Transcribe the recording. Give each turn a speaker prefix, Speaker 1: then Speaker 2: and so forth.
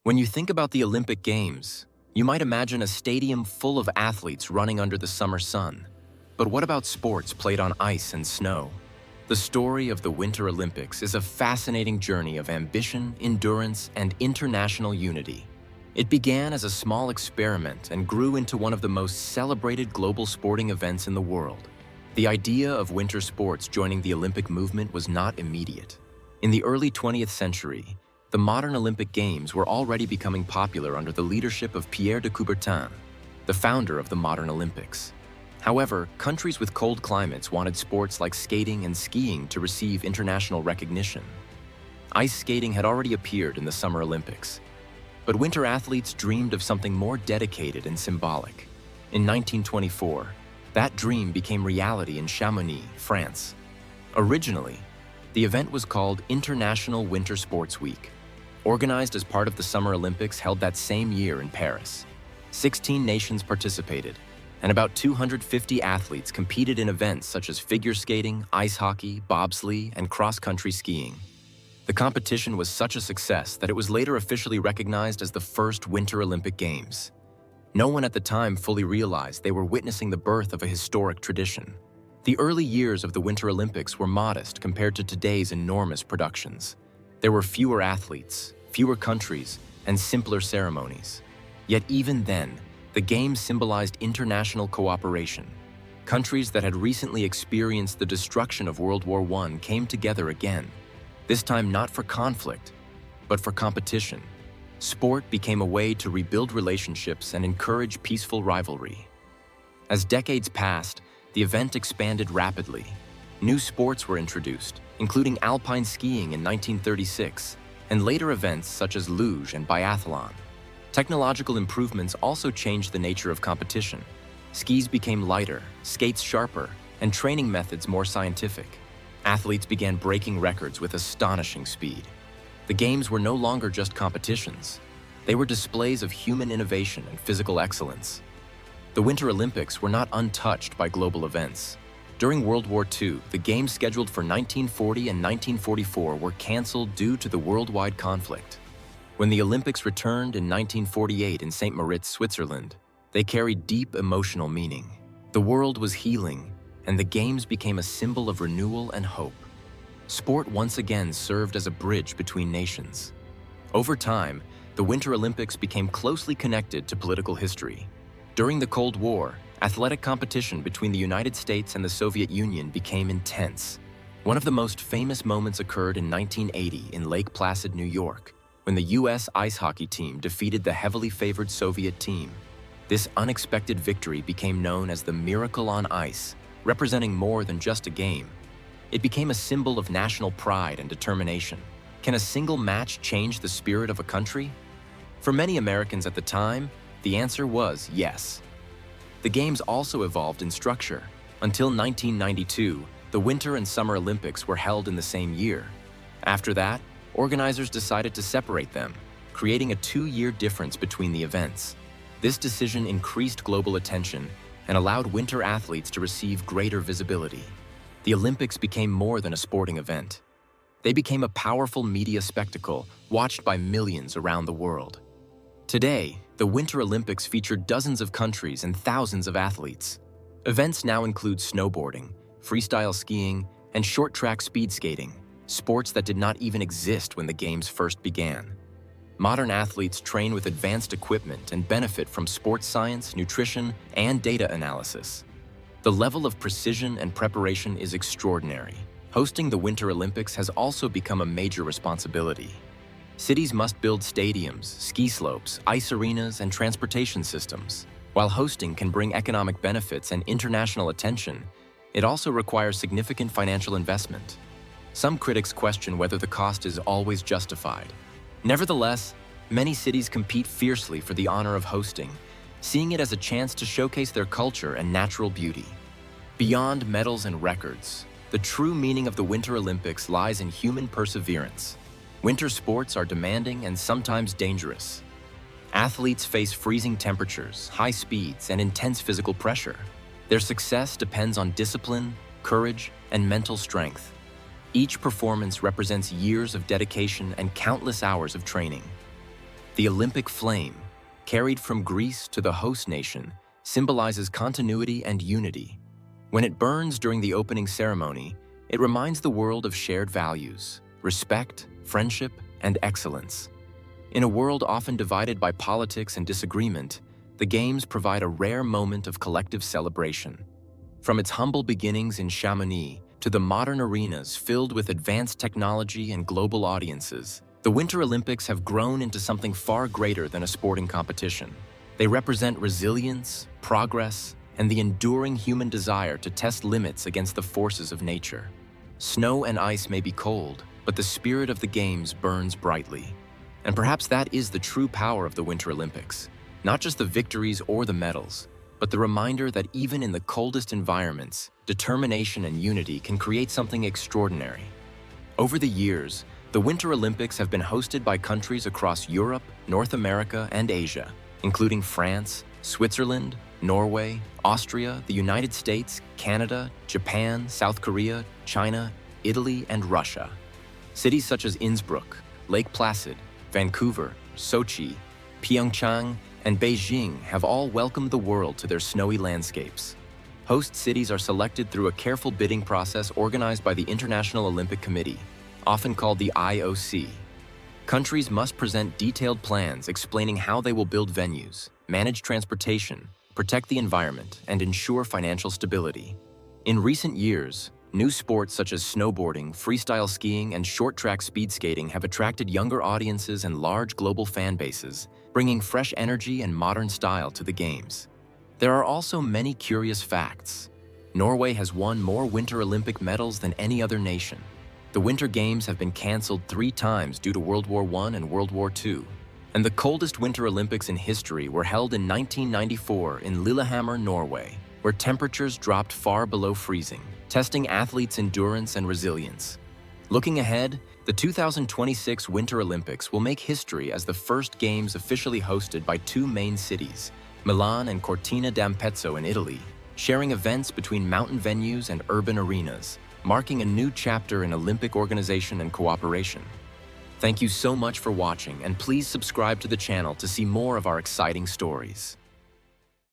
Speaker 1: When you think about the Olympic Games, you might imagine a stadium full of athletes running under the summer sun. But what about sports played on ice and snow? The story of the Winter Olympics is a fascinating journey of ambition, endurance, and international unity. It began as a small experiment and grew into one of the most celebrated global sporting events in the world. The idea of winter sports joining the Olympic movement was not immediate. In the early 20th century, the modern Olympic Games were already becoming popular under the leadership of Pierre de Coubertin, the founder of the modern Olympics. However, countries with cold climates wanted sports like skating and skiing to receive international recognition. Ice skating had already appeared in the Summer Olympics, but winter athletes dreamed of something more dedicated and symbolic. In 1924, that dream became reality in Chamonix, France. Originally, the event was called International Winter Sports Week, organized as part of the Summer Olympics held that same year in Paris. 16 nations participated, and about 250 athletes competed in events such as figure skating, ice hockey, bobsleigh, and cross-country skiing. The competition was such a success that it was later officially recognized as the first Winter Olympic Games. No one at the time fully realized they were witnessing the birth of a historic tradition. The early years of the Winter Olympics were modest compared to today's enormous productions. There were fewer athletes, fewer countries, and simpler ceremonies. Yet even then, the Games symbolized international cooperation. Countries that had recently experienced the destruction of World War I came together again, this time not for conflict, but for competition. Sport became a way to rebuild relationships and encourage peaceful rivalry. As decades passed, the event expanded rapidly. New sports were introduced, including alpine skiing in 1936, and later events such as luge and biathlon. Technological improvements also changed the nature of competition. Skis became lighter, skates sharper, and training methods more scientific. Athletes began breaking records with astonishing speed. The Games were no longer just competitions. They were displays of human innovation and physical excellence. The Winter Olympics were not untouched by global events. During World War II, the Games scheduled for 1940 and 1944 were canceled due to the worldwide conflict. When the Olympics returned in 1948 in St. Moritz, Switzerland, they carried deep emotional meaning. The world was healing, and the Games became a symbol of renewal and hope. Sport once again served as a bridge between nations. Over time, the Winter Olympics became closely connected to political history. During the Cold War, athletic competition between the United States and the Soviet Union became intense. One of the most famous moments occurred in 1980 in Lake Placid, New York, when the U.S. ice hockey team defeated the heavily favored Soviet team. This unexpected victory became known as the Miracle on Ice, representing more than just a game. It became a symbol of national pride and determination. Can a single match change the spirit of a country? For many Americans at the time, the answer was yes. The Games also evolved in structure. Until 1992, the Winter and Summer Olympics were held in the same year. After that, organizers decided to separate them, creating a 2-year difference between the events. This decision increased global attention and allowed winter athletes to receive greater visibility. The Olympics became more than a sporting event. They became a powerful media spectacle watched by millions around the world. Today, the Winter Olympics feature dozens of countries and thousands of athletes. Events now include snowboarding, freestyle skiing, and short-track speed skating, sports that did not even exist when the Games first began. Modern athletes train with advanced equipment and benefit from sports science, nutrition, and data analysis. The level of precision and preparation is extraordinary. Hosting the Winter Olympics has also become a major responsibility. Cities must build stadiums, ski slopes, ice arenas, and transportation systems. While hosting can bring economic benefits and international attention, it also requires significant financial investment. Some critics question whether the cost is always justified. Nevertheless, many cities compete fiercely for the honor of hosting, seeing it as a chance to showcase their culture and natural beauty. Beyond medals and records, the true meaning of the Winter Olympics lies in human perseverance. Winter sports are demanding and sometimes dangerous. Athletes face freezing temperatures, high speeds, and intense physical pressure. Their success depends on discipline, courage, and mental strength. Each performance represents years of dedication and countless hours of training. The Olympic flame, carried from Greece to the host nation, symbolizes continuity and unity. When it burns during the opening ceremony, it reminds the world of shared values, respect, friendship, and excellence. In a world often divided by politics and disagreement, the Games provide a rare moment of collective celebration. From its humble beginnings in Chamonix to the modern arenas filled with advanced technology and global audiences, the Winter Olympics have grown into something far greater than a sporting competition. They represent resilience, progress, and the enduring human desire to test limits against the forces of nature. Snow and ice may be cold, but the spirit of the Games burns brightly. And perhaps that is the true power of the Winter Olympics. Not just the victories or the medals, but the reminder that even in the coldest environments, determination and unity can create something extraordinary. Over the years, the Winter Olympics have been hosted by countries across Europe, North America, and Asia, including France, Switzerland, Norway, Austria, the United States, Canada, Japan, South Korea, China, Italy, and Russia. Cities such as Innsbruck, Lake Placid, Vancouver, Sochi, Pyeongchang, and Beijing have all welcomed the world to their snowy landscapes. Host cities are selected through a careful bidding process organized by the International Olympic Committee, often called the IOC. Countries must present detailed plans explaining how they will build venues, manage transportation, protect the environment, and ensure financial stability. In recent years, new sports such as snowboarding, freestyle skiing, and short-track speed skating have attracted younger audiences and large global fan bases, bringing fresh energy and modern style to the Games. There are also many curious facts. Norway has won more Winter Olympic medals than any other nation. The Winter Games have been canceled 3 times due to World War I and World War II. And the coldest Winter Olympics in history were held in 1994 in Lillehammer, Norway, where temperatures dropped far below freezing, testing athletes' endurance and resilience. Looking ahead, the 2026 Winter Olympics will make history as the first Games officially hosted by 2 main cities, Milan and Cortina d'Ampezzo in Italy, sharing events between mountain venues and urban arenas, marking a new chapter in Olympic organization and cooperation. Thank you so much for watching, and please subscribe to the channel to see more of our exciting stories.